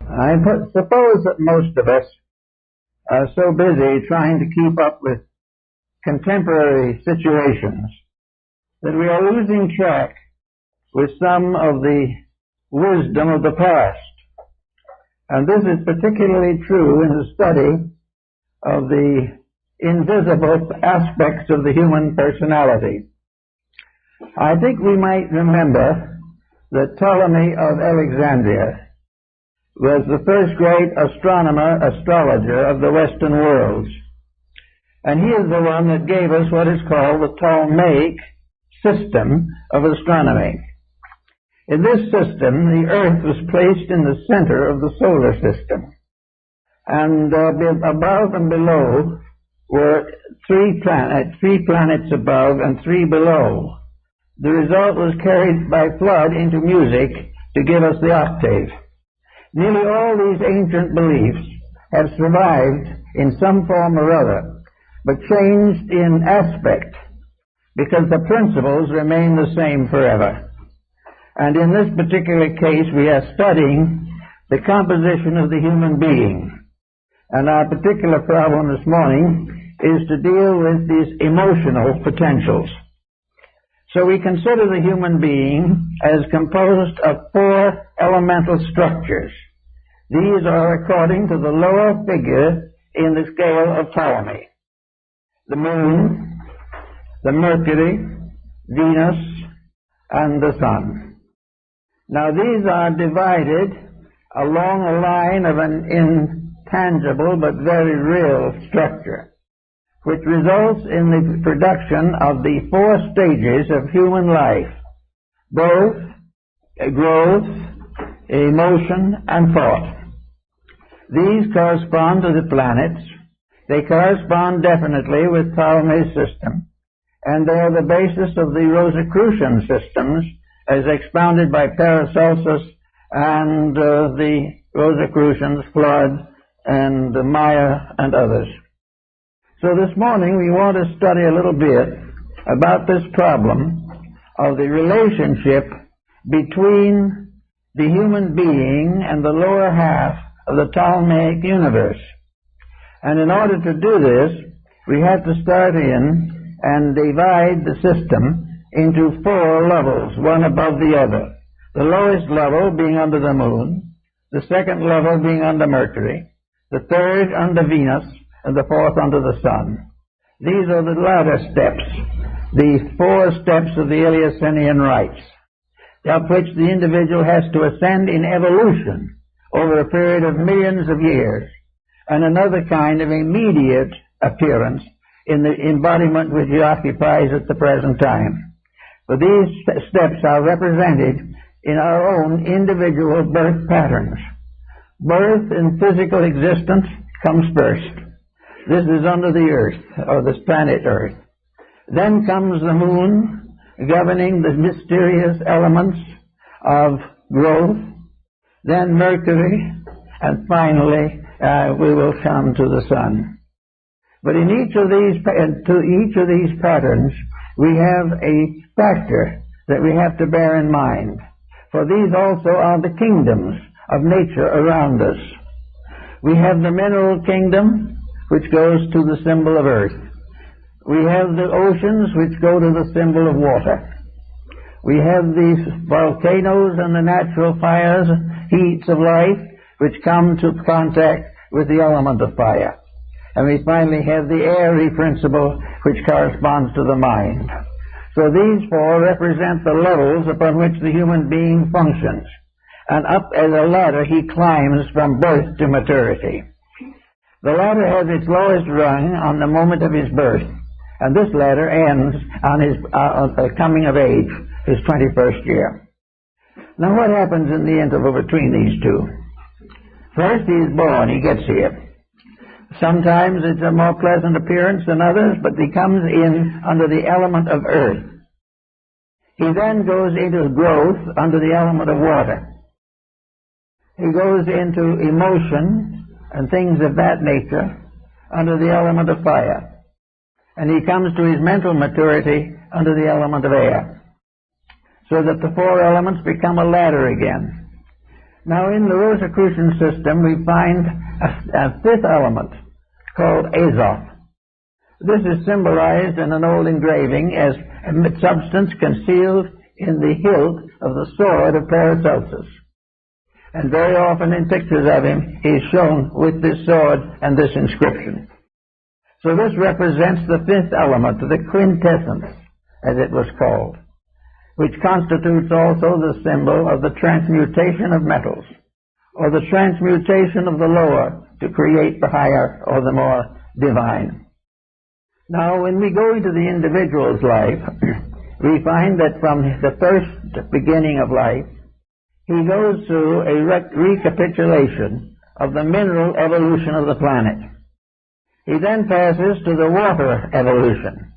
Suppose that most of us are so busy trying to keep up with contemporary situations that we are losing track with some of the wisdom of the past. And this is particularly true in the study of the invisible aspects of the human personality. I think we might remember that Ptolemy of Alexandria was the first great astrologer of the Western worlds. And he is the one that gave us what is called the Ptolemaic system of astronomy. In this system, the Earth was placed in the center of the solar system. And above and below were three planets above and three below. The result was carried by flood into music to give us the octave. Nearly all these ancient beliefs have survived in some form or other, but changed in aspect, because the principles remain the same forever. And in this particular case, we are studying the composition of the human being. And our particular problem this morning is to deal with these emotional potentials. So we consider the human being as composed of four elemental structures. These are according to the lower figure in the scale of Ptolemy: the moon, the Mercury, Venus, and the sun. Now these are divided along a line of an intangible but very real structure, which results in the production of the four stages of human life: birth, growth, emotion, and thought. These correspond to the planets. They correspond definitely with Ptolemy's system, and they are the basis of the Rosicrucian systems as expounded by Paracelsus and the Rosicrucians, Flood and Maya and others. So this morning we want to study a little bit about this problem of the relationship between the human being and the lower half of the Ptolemaic universe. And in order to do this, we have to start in and divide the system into four levels, one above the other. The lowest level being under the moon, the second level being under Mercury, the third under Venus, and the fourth under the sun. These are the ladder steps, the four steps of the Eleusinian rites, up which the individual has to ascend in evolution over a period of millions of years, and another kind of immediate appearance in the embodiment which he occupies at the present time. For these steps are represented in our own individual birth patterns. Birth in physical existence comes first. This is under the earth, or this planet Earth. Then comes the moon, governing the mysterious elements of growth. Then Mercury, and finally we will come to the sun. But in each of these patterns, we have a factor that we have to bear in mind. For these also are the kingdoms of nature around us. We have the mineral kingdom, which goes to the symbol of earth. We have the oceans, which go to the symbol of water. We have these volcanoes and the natural fires, heats of life, which come to contact with the element of fire. And we finally have the airy principle, which corresponds to the mind. So these four represent the levels upon which the human being functions. And up as a ladder he climbs from birth to maturity. The ladder has its lowest rung on the moment of his birth, and this ladder ends on his coming of age, his 21st year. Now what happens in the interval between these two? First he is born, he gets here. Sometimes it's a more pleasant appearance than others, but he comes in under the element of earth. He then goes into growth under the element of water. He goes into emotion and things of that nature under the element of fire. And he comes to his mental maturity under the element of air. So that the four elements become a ladder again. Now, in the Rosicrucian system, we find a fifth element called Azoth. This is symbolized in an old engraving as a substance concealed in the hilt of the sword of Paracelsus. And very often in pictures of him, he is shown with this sword and this inscription. So this represents the fifth element, the quintessence, as it was called, which constitutes also the symbol of the transmutation of metals, or the transmutation of the lower to create the higher or the more divine. Now, when we go into the individual's life, we find that from the first beginning of life, he goes through a recapitulation of the mineral evolution of the planet. He then passes to the water evolution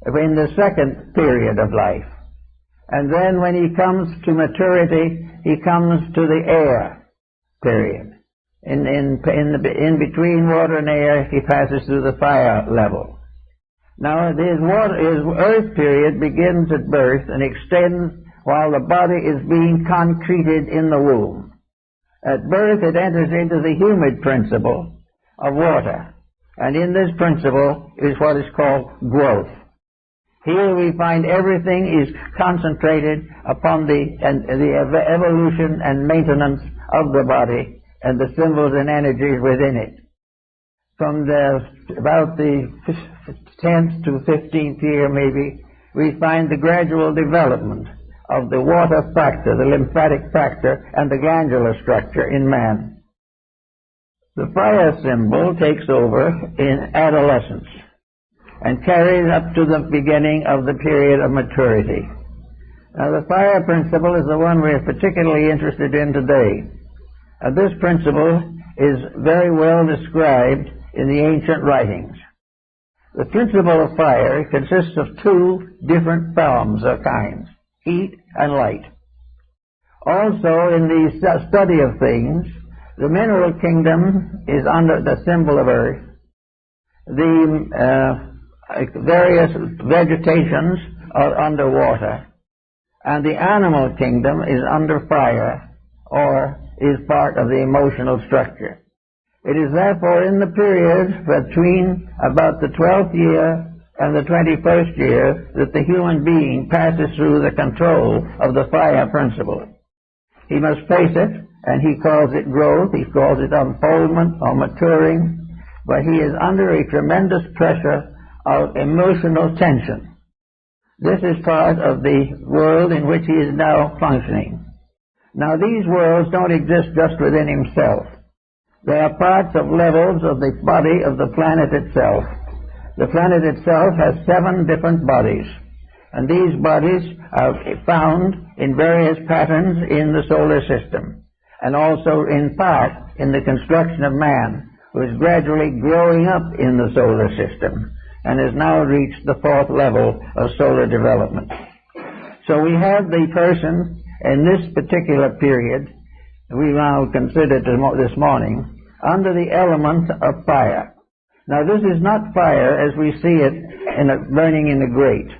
in the second period of life. And then when he comes to maturity, he comes to the air period. In between water and air, he passes through the fire level. Now, his earth period begins at birth and extends while the body is being concreted in the womb. At birth, it enters into the humid principle of water. And in this principle is what is called growth. Here we find everything is concentrated upon the evolution and maintenance of the body and the symbols and energies within it. From about the 10th to 15th year, maybe, we find the gradual development of the water factor, the lymphatic factor, and the glandular structure in man. The fire symbol takes over in adolescence and carries up to the beginning of the period of maturity. Now, the fire principle is the one we're particularly interested in today. This principle is very well described in the ancient writings. The principle of fire consists of two different forms or kinds, heat and light. Also, in the study of things, the mineral kingdom is under the symbol of earth. The various vegetations are under water, and the animal kingdom is under fire, or is part of the emotional structure. It is therefore in the period between about the 12th year and the 21st year that the human being passes through the control of the fire principle. He must face it, and he calls it growth, he calls it unfoldment or maturing, but he is under a tremendous pressure of emotional tension. This is part of the world in which he is now functioning. Now, these worlds don't exist just within himself. They are parts of levels of the body of the planet itself. The planet itself has 7 different bodies, and these bodies are found in various patterns in the solar system, and also in part in the construction of man, who is gradually growing up in the solar system and has now reached the 4th level of solar development. So we have the person in this particular period, we now consider this morning, under the element of fire. Now, this is not fire as we see it burning in a grate.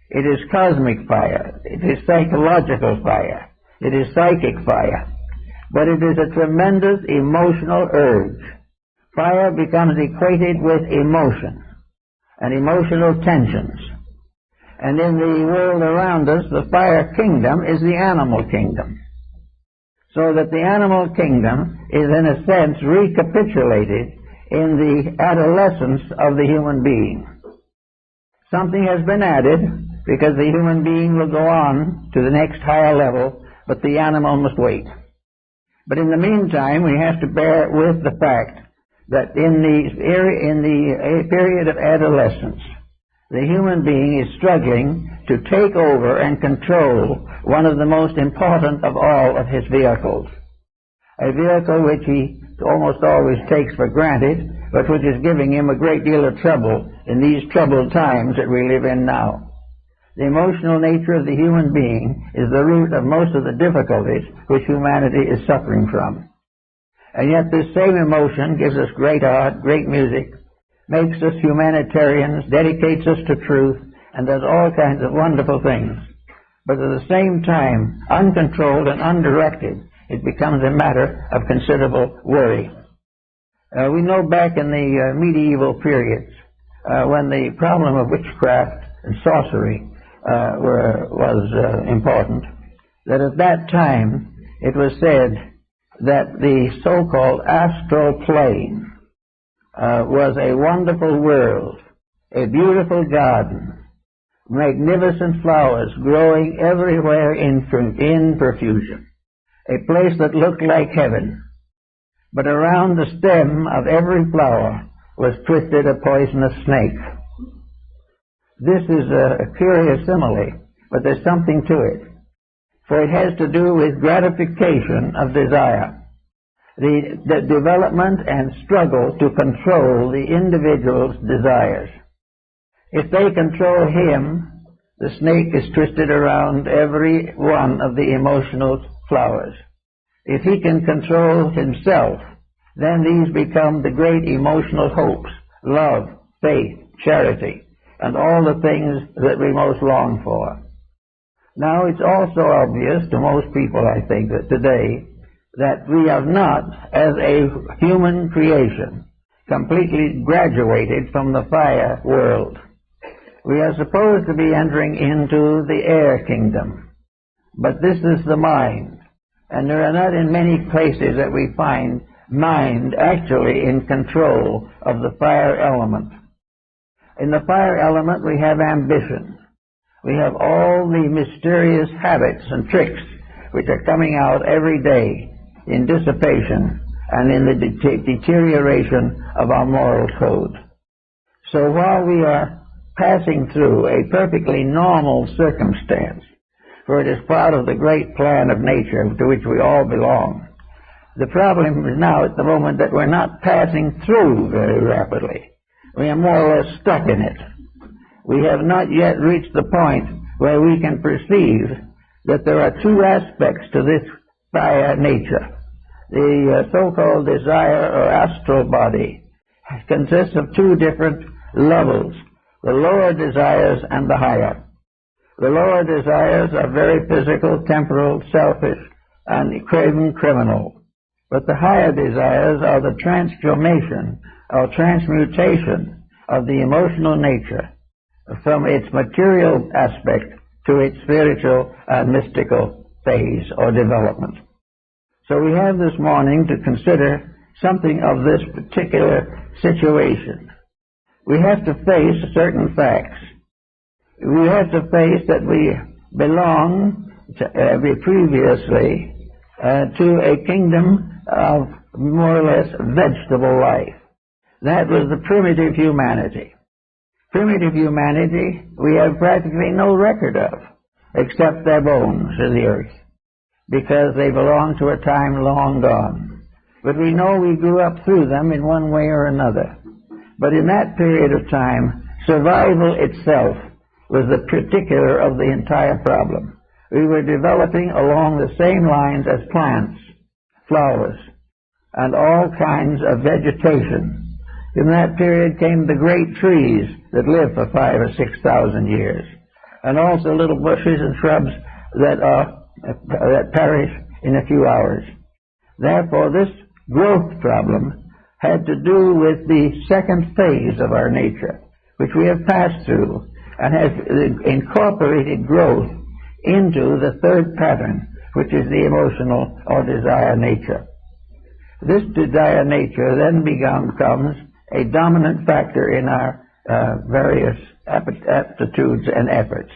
It is cosmic fire. It is psychological fire. It is psychic fire. But it is a tremendous emotional urge. Fire becomes equated with emotion and emotional tensions. And in the world around us, the fire kingdom is the animal kingdom. So that the animal kingdom is, in a sense, recapitulated in the adolescence of the human being. Something has been added because the human being will go on to the next higher level, but the animal must wait. But in the meantime, we have to bear with the fact that in the period of adolescence, the human being is struggling to take over and control one of the most important of all of his vehicles. A vehicle which he almost always takes for granted, but which is giving him a great deal of trouble in these troubled times that we live in now. The emotional nature of the human being is the root of most of the difficulties which humanity is suffering from. And yet this same emotion gives us great art, great music, makes us humanitarians, dedicates us to truth, and does all kinds of wonderful things. But at the same time, uncontrolled and undirected, it becomes a matter of considerable worry. We know back in the medieval periods, when the problem of witchcraft and sorcery was important, that at that time it was said that the so-called astral plane was a wonderful world, a beautiful garden, magnificent flowers growing everywhere in profusion, a place that looked like heaven. But around the stem of every flower was twisted a poisonous snake. This is a curious simile, but there's something to it, for it has to do with gratification of desire, the development and struggle to control the individual's desires. If they control him, the snake is twisted around every one of the emotional flowers. If he can control himself, then these become the great emotional hopes, love, faith, charity, and all the things that we most long for. Now, it's also obvious to most people, I think, that today, that we have not, as a human creation, completely graduated from the fire world. We are supposed to be entering into the air kingdom, but this is the mind, and there are not in many places that we find mind actually in control of the fire element. In the fire element we have ambition. We have all the mysterious habits and tricks which are coming out every day in dissipation and in the deterioration of our moral code. So while we are passing through a perfectly normal circumstance, for it is part of the great plan of nature to which we all belong, the problem is now at the moment that we're not passing through very rapidly. We are more or less stuck in it. We have not yet reached the point where we can perceive that there are two aspects to this fire nature. The so-called desire or astral body consists of two different levels, the lower desires and the higher. The lower desires are very physical, temporal, selfish, and craven criminal. But the higher desires are the transformation or transmutation of the emotional nature from its material aspect to its spiritual and mystical phase or development. So we have this morning to consider something of this particular situation. We have to face certain facts. We have to face that we belong previously to a kingdom of more or less vegetable life. That was the primitive humanity. Primitive humanity we have practically no record of, except their bones in the earth, because they belong to a time long gone. But we know we grew up through them in one way or another. But in that period of time, survival itself was the particular of the entire problem. We were developing along the same lines as plants, flowers, and all kinds of vegetation. In that period came the great trees that lived for 5,000 or 6,000 years, and also little bushes and shrubs that perish in a few hours. Therefore, this growth problem had to do with the second phase of our nature, which we have passed through, and has incorporated growth into the third pattern, which is the emotional or desire nature. This desire nature then becomes a dominant factor in our various aptitudes and efforts.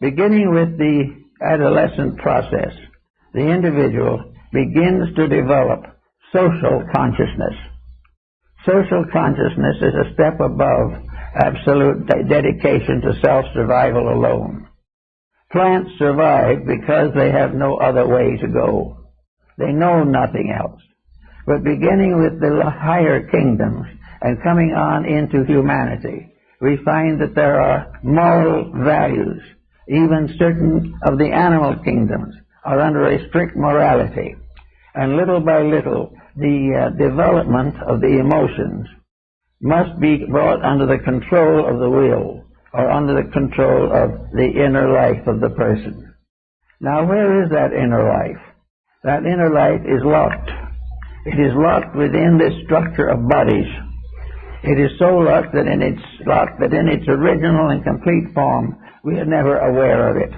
Beginning with the adolescent process, the individual begins to develop social consciousness. Social consciousness is a step above absolute dedication to self-survival alone. Plants survive because they have no other way to go. They know nothing else. But beginning with the higher kingdoms and coming on into humanity, we find that there are moral values. Even certain of the animal kingdoms are under a strict morality. And little by little, the development of the emotions must be brought under the control of the will, or under the control of the inner life of the person. Now, where is that inner life? That inner light is locked. It is locked within this structure of bodies. It is so locked that in its original and complete form, we are never aware of it.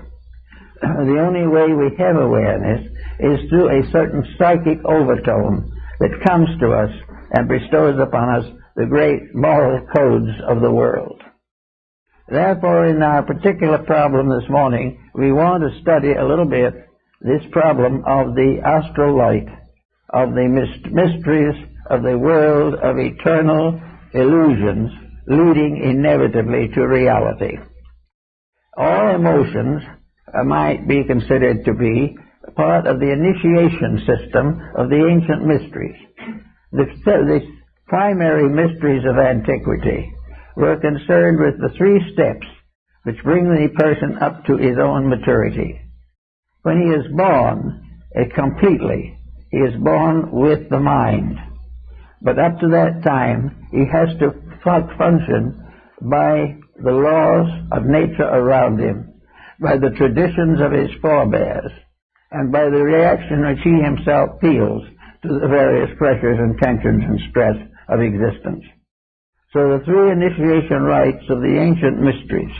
The only way we have awareness is through a certain psychic overtone that comes to us and bestows upon us the great moral codes of the world. Therefore, in our particular problem this morning, we want to study a little bit this problem of the astral light, of the mysteries of the world of eternal illusions leading inevitably to reality. All emotions might be considered to be part of the initiation system of the ancient mysteries. The primary mysteries of antiquity were concerned with the three steps which bring the person up to his own maturity. When he is born completely, he is born with the mind. But up to that time, he has to function by the laws of nature around him, by the traditions of his forebears, and by the reaction which he himself feels to the various pressures and tensions and stress of existence. So the three initiation rites of the ancient mysteries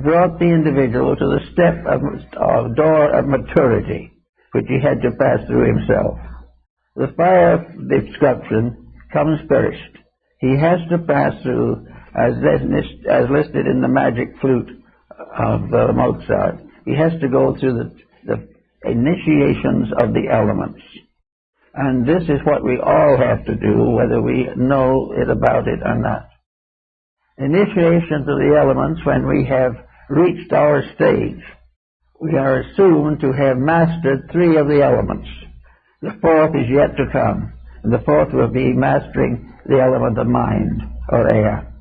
brought the individual to the step of door of maturity, which he had to pass through himself. The fire description comes first. He has to pass through, as listed in the Magic Flute of Mozart, he has to go through the initiations of the elements. And this is what we all have to do, whether we know about it or not. Initiations of the elements, when we have reached our stage, we are assumed to have mastered three of the elements. The fourth is yet to come, and the fourth will be mastering the element of mind, or air.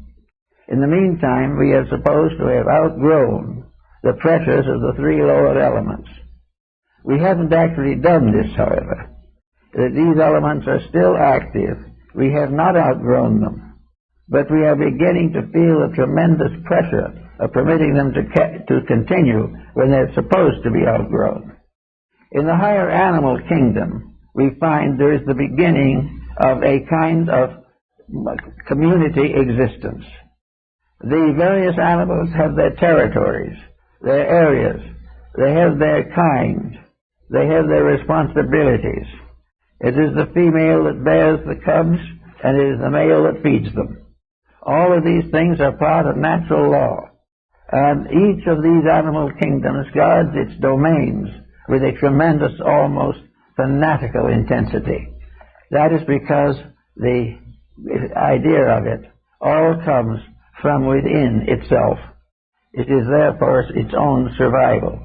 In the meantime, we are supposed to have outgrown the pressures of the three lower elements. We haven't actually done this, however. These elements are still active. We have not outgrown them, but we are beginning to feel a tremendous pressure of permitting them to continue when they're supposed to be outgrown. In the higher animal kingdom, we find there is the beginning of a kind of community existence. The various animals have their territories, their areas, they have their kind, they have their responsibilities. It is the female that bears the cubs, and it is the male that feeds them. All of these things are part of natural law, and each of these animal kingdoms guards its domains with a tremendous, almost fanatical intensity. That is because the idea of it all comes from within itself. It is therefore its own survival.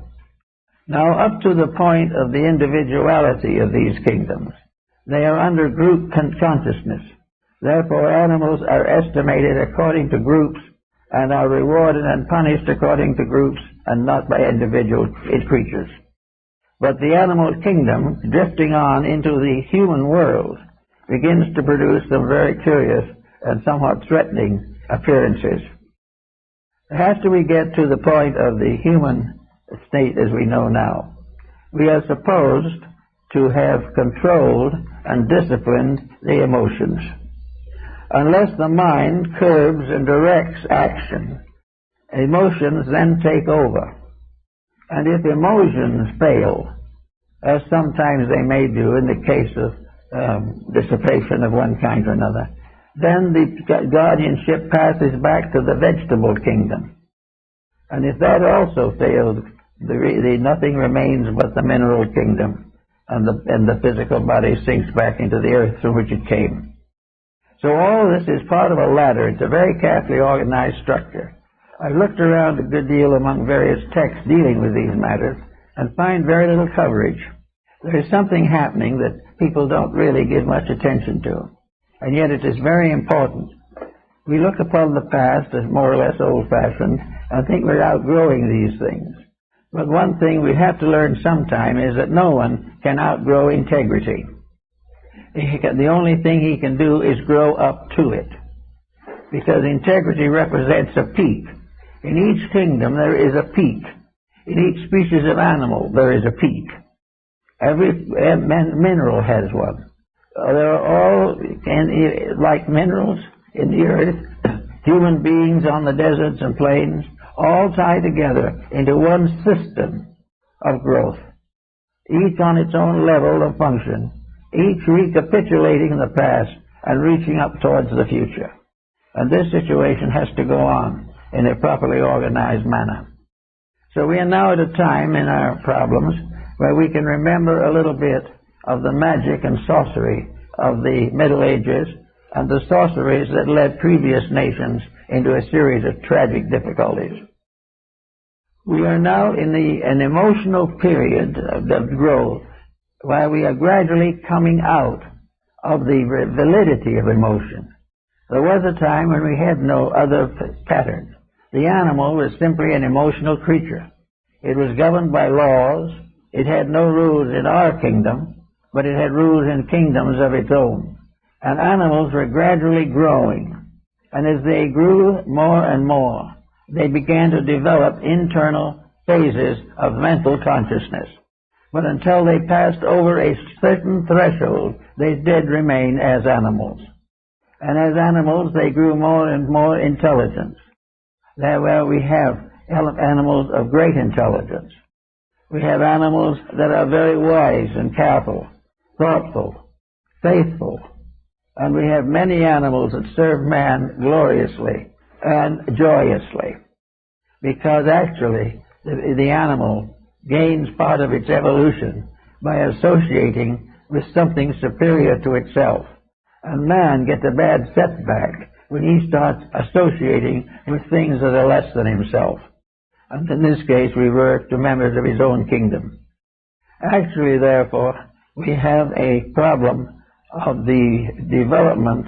Now, up to the point of the individuality of these kingdoms, they are under group consciousness. Therefore, animals are estimated according to groups and are rewarded and punished according to groups and not by individual creatures. But the animal kingdom, drifting on into the human world, begins to produce some very curious and somewhat threatening appearances. After we get to the point of the human state as we know now, we are supposed to have controlled and disciplined the emotions. Unless the mind curbs and directs action, emotions then take over. And if emotions fail, as sometimes they may do in the case of dissipation of one kind or another, then the guardianship passes back to the vegetable kingdom. And if that also fails, nothing remains but the mineral kingdom, and the physical body sinks back into the earth from which it came. So all this is part of a ladder. It's a very carefully organized structure. I've looked around a good deal among various texts dealing with these matters and find very little coverage. There is something happening that people don't really give much attention to, and yet it is very important. We look upon the past as more or less old-fashioned and think we're outgrowing these things. But one thing we have to learn sometime is that no one can outgrow integrity. The only thing he can do is grow up to it, because integrity represents a peak. In each kingdom there is a peak. In each species of animal there is a peak. Every mineral has one. They're all, like minerals in the earth, human beings on the deserts and plains, all tied together into one system of growth, each on its own level of function, each recapitulating the past and reaching up towards the future. And this situation has to go on in a properly organized manner. So we are now at a time in our problems where we can remember a little bit of the magic and sorcery of the Middle Ages and the sorceries that led previous nations into a series of tragic difficulties. We are now in an emotional period of growth where we are gradually coming out of the validity of emotion. There was a time when we had no other pattern. The animal was simply an emotional creature. It was governed by laws. It had no rules in our kingdom, but it had rules in kingdoms of its own. And animals were gradually growing. And as they grew more and more, they began to develop internal phases of mental consciousness. But until they passed over a certain threshold, they did remain as animals. And as animals, they grew more and more intelligent. There where we have animals of great intelligence. We have animals that are very wise and careful, thoughtful, faithful. And we have many animals that serve man gloriously and joyously. Because actually, the animal gains part of its evolution by associating with something superior to itself. And man gets a bad setback when he starts associating with things that are less than himself. And in this case, we were to members of his own kingdom. Actually, therefore, we have a problem of the development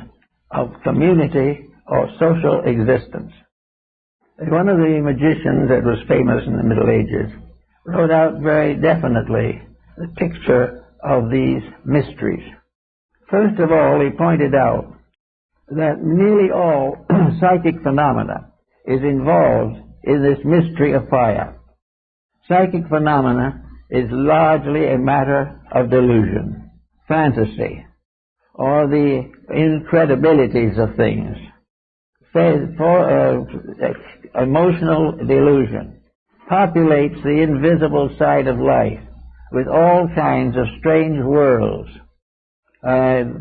of community or social existence. One of the magicians that was famous in the Middle Ages wrote out very definitely the picture of these mysteries. First of all, he pointed out that nearly all psychic phenomena is involved in this mystery of fire. Psychic phenomena is largely a matter of delusion, fantasy, or the incredibilities of things. Emotional delusion populates the invisible side of life with all kinds of strange worlds,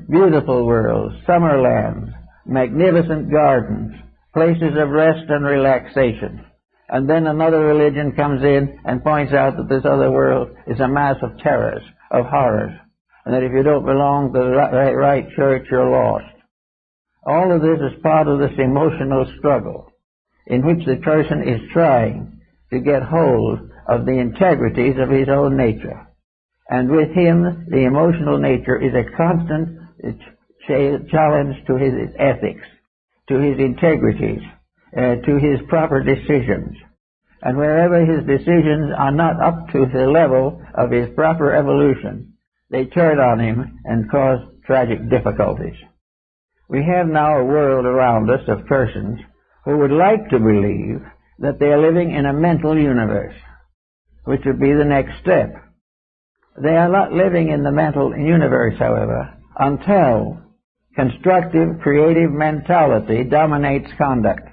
beautiful worlds, summer lands, magnificent gardens, places of rest and relaxation. And then another religion comes in and points out that this other world is a mass of terrors, of horrors, and that if you don't belong to the right church, you're lost. All of this is part of this emotional struggle in which the person is trying to get hold of the integrities of his own nature. And with him, the emotional nature is a constant challenge to his ethics, to his integrities, to his proper decisions. And wherever his decisions are not up to the level of his proper evolution, they turn on him and cause tragic difficulties. We have now a world around us of persons who would like to believe that they are living in a mental universe, which would be the next step. They are not living in the mental universe, however, until constructive, creative mentality dominates conduct.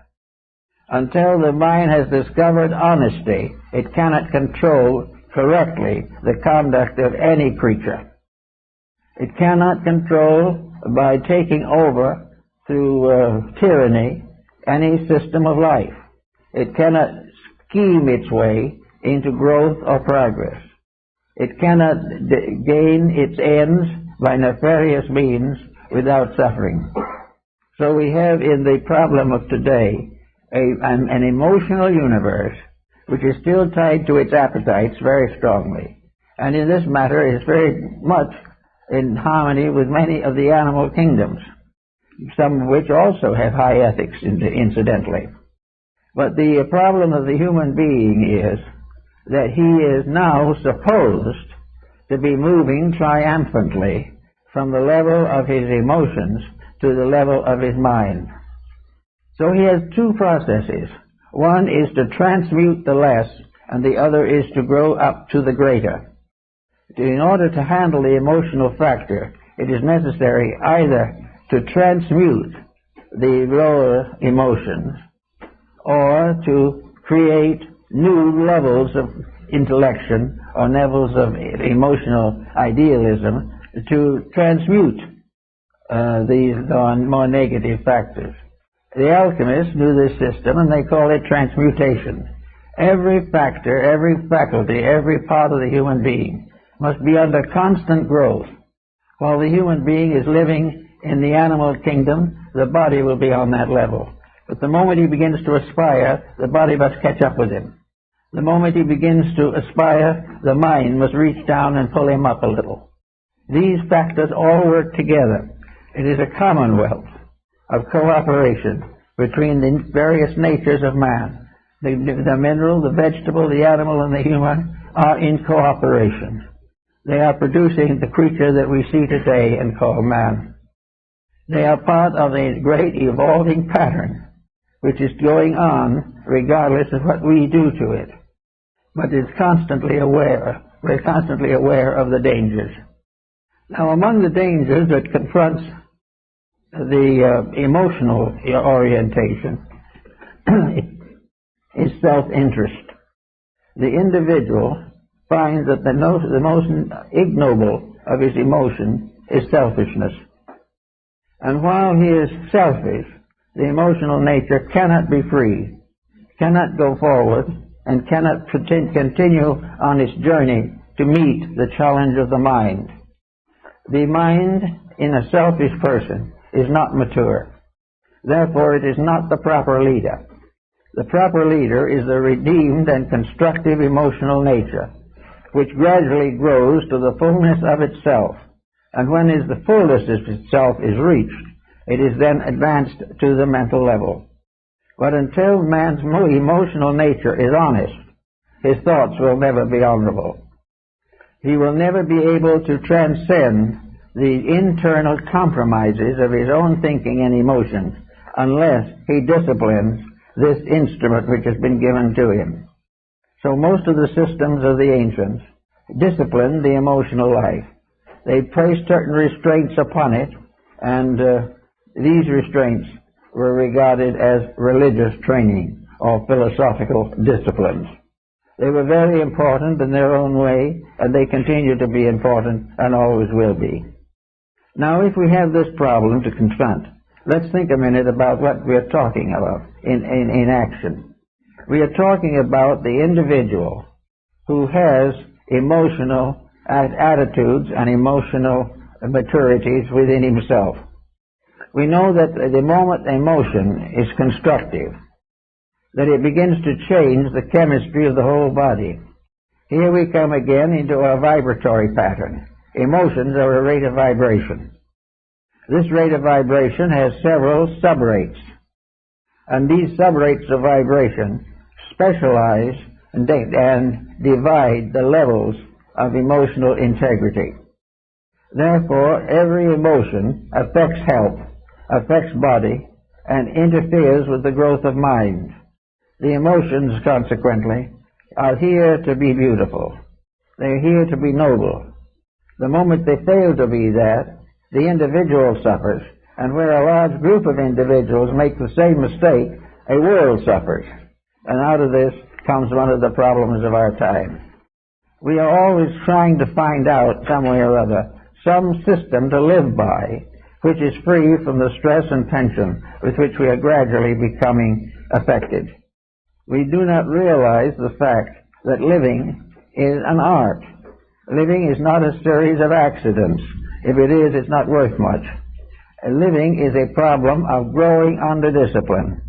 Until the mind has discovered honesty, it cannot control correctly the conduct of any creature. It cannot control, by taking over through tyranny, any system of life. It cannot scheme its way into growth or progress. It cannot gain its ends by nefarious means without suffering. So we have in the problem of today an emotional universe which is still tied to its appetites very strongly, and in this matter is very much in harmony with many of the animal kingdoms, some of which also have high ethics incidentally. But the problem of the human being is that he is now supposed to be moving triumphantly from the level of his emotions to the level of his mind. So he has two processes. One is to transmute the less, and the other is to grow up to the greater. In order to handle the emotional factor, it is necessary either to transmute the lower emotions or to create new levels of intellection or levels of emotional idealism to transmute these more negative factors. The alchemists knew this system, and they call it transmutation. Every factor, every faculty, every part of the human being must be under constant growth. While the human being is living in the animal kingdom, the body will be on that level. But the moment he begins to aspire, the body must catch up with him. The moment he begins to aspire, the mind must reach down and pull him up a little. These factors all work together. It is a commonwealth of cooperation between the various natures of man. The mineral, the vegetable, the animal, and the human are in cooperation. They are producing the creature that we see today and call man. They are part of a great evolving pattern which is going on regardless of what we do to it. But we're constantly aware of the dangers. Now, among the dangers that confronts the emotional orientation is self-interest. The individual finds that the most ignoble of his emotion is selfishness. And while he is selfish, the emotional nature cannot be free, cannot go forward, and cannot continue on its journey to meet the challenge of the mind. The mind in a selfish person is not mature. Therefore, it is not the proper leader. The proper leader is the redeemed and constructive emotional nature, which gradually grows to the fullness of itself. And when the fullness of itself is reached, it is then advanced to the mental level. But until man's emotional nature is honest, his thoughts will never be honorable. He will never be able to transcend the internal compromises of his own thinking and emotions unless he disciplines this instrument which has been given to him. So most of the systems of the ancients disciplined the emotional life. They placed certain restraints upon it, and these restraints were regarded as religious training or philosophical disciplines. They were very important in their own way, and they continue to be important and always will be. Now, if we have this problem to confront, let's think a minute about what we are talking about in action. We are talking about the individual who has emotional attitudes and emotional maturities within himself. We know that the moment emotion is constructive, that it begins to change the chemistry of the whole body. Here we come again into a vibratory pattern. Emotions are a rate of vibration. This rate of vibration has several subrates, and these subrates of vibration specialize and divide the levels of emotional integrity. Therefore, every emotion affects health, affects body, and interferes with the growth of mind. The emotions, consequently, are here to be beautiful. They're here to be noble. The moment they fail to be that, the individual suffers, and where a large group of individuals make the same mistake, a world suffers. And out of this comes one of the problems of our time. We are always trying to find out, some way or other, some system to live by, which is free from the stress and tension with which we are gradually becoming affected. We do not realize the fact that living is an art. Living is not a series of accidents. If it is, it's not worth much. Living is a problem of growing under discipline.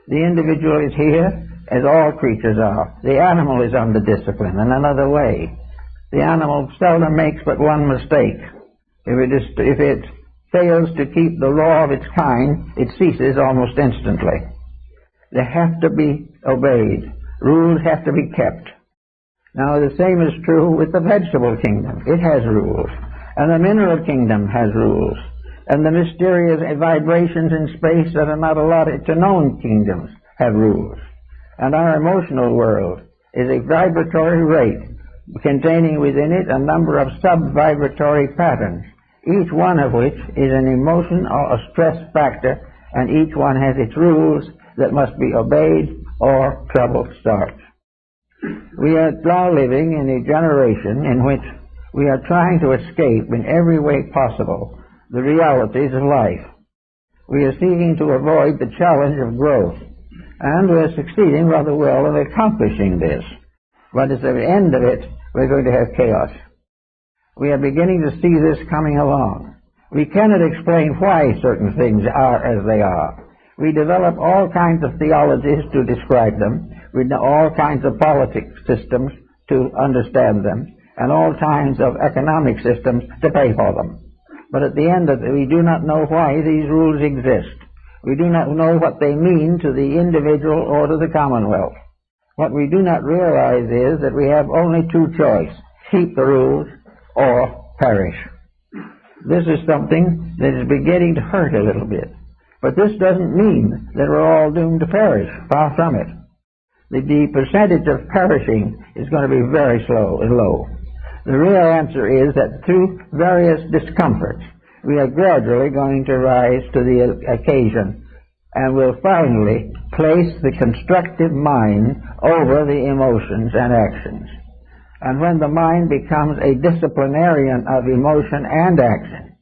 The individual is here, as all creatures are. The animal is under discipline in another way. The animal seldom makes but one mistake. If it fails to keep the law of its kind, it ceases almost instantly. They have to be obeyed. Rules have to be kept. Now, the same is true with the vegetable kingdom. It has rules. And the mineral kingdom has rules. And the mysterious vibrations in space that are not allotted to known kingdoms have rules. And our emotional world is a vibratory rate containing within it a number of sub-vibratory patterns, each one of which is an emotion or a stress factor, and each one has its rules that must be obeyed or trouble starts. We are now living in a generation in which we are trying to escape in every way possible the realities of life. We are seeking to avoid the challenge of growth, and we are succeeding rather well in accomplishing this. But at the end of it, we're going to have chaos. We are beginning to see this coming along. We cannot explain why certain things are as they are. We develop all kinds of theologies to describe them. We know all kinds of politics systems to understand them, and all kinds of economic systems to pay for them. But at the end of it, we do not know why these rules exist. We do not know what they mean to the individual or to the commonwealth. What we do not realize is that we have only two choices: keep the rules or perish. This is something that is beginning to hurt a little bit. But this doesn't mean that we're all doomed to perish. Far from it. The percentage of perishing is going to be very slow and low. The real answer is that through various discomforts, we are gradually going to rise to the occasion and will finally place the constructive mind over the emotions and actions. And when the mind becomes a disciplinarian of emotion and action,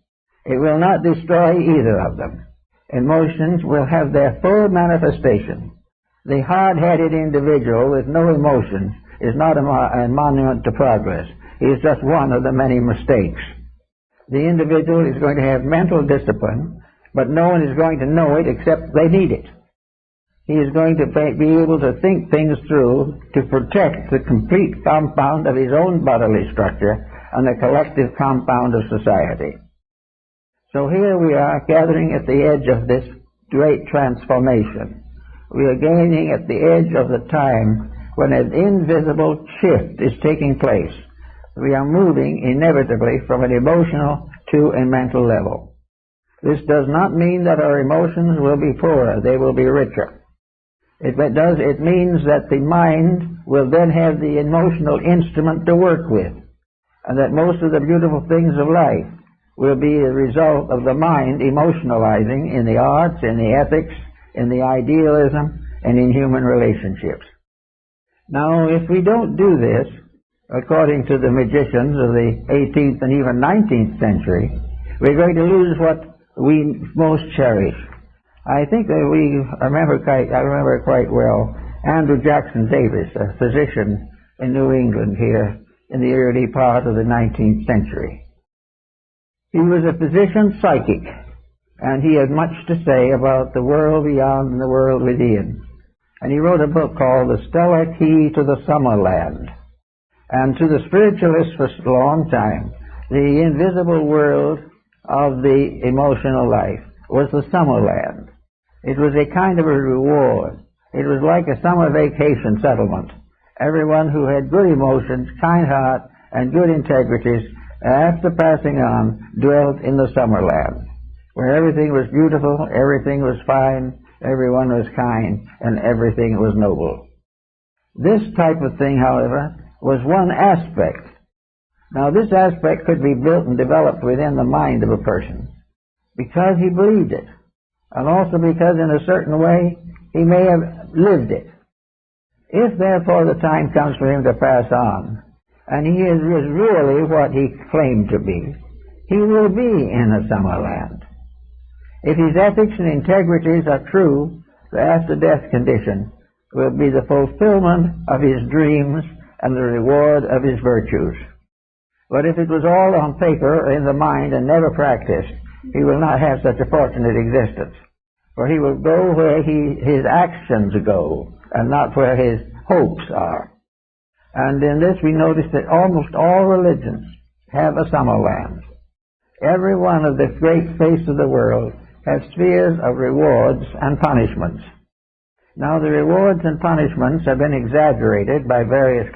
it will not destroy either of them. Emotions will have their full manifestation. The hard-headed individual with no emotions is not a monument to progress. He is just one of the many mistakes. The individual is going to have mental discipline, but no one is going to know it except they need it. He is going to be able to think things through to protect the complete compound of his own bodily structure and the collective compound of society. So here we are gathering at the edge of this great transformation. We are gaining at the edge of the time when an invisible shift is taking place. We are moving inevitably from an emotional to a mental level. This does not mean that our emotions will be poorer, they will be richer. It means that the mind will then have the emotional instrument to work with, and that most of the beautiful things of life will be a result of the mind emotionalizing in the arts, in the ethics, in the idealism, and in human relationships. Now, if we don't do this, according to the magicians of the 18th and even 19th century, we're going to lose what we most cherish. I think that I remember quite well Andrew Jackson Davis, a physician in New England here in the early part of the 19th century. He was a physician psychic, and he had much to say about the world beyond and the world within. And he wrote a book called The Stellar Key to the Summerland. And to the spiritualists for a long time, the invisible world of the emotional life was the Summerland. It was a kind of a reward. It was like a summer vacation settlement. Everyone who had good emotions, kind heart, and good integrities, after passing on, dwelt in the Summerland, where everything was beautiful, everything was fine, everyone was kind, and everything was noble. This type of thing, however, was one aspect. Now, this aspect could be built and developed within the mind of a person because he believed it, and also because in a certain way he may have lived it. If, therefore, the time comes for him to pass on, and he is really what he claimed to be, he will be in the Summerland. If his ethics and integrities are true, the after-death condition will be the fulfillment of his dreams and the reward of his virtues. But if it was all on paper in the mind and never practiced, he will not have such a fortunate existence. For he will go where his actions go, and not where his hopes are. And in this we notice that almost all religions have a Summerland. Every one of the great faiths of the world has spheres of rewards and punishments. Now, the rewards and punishments have been exaggerated by various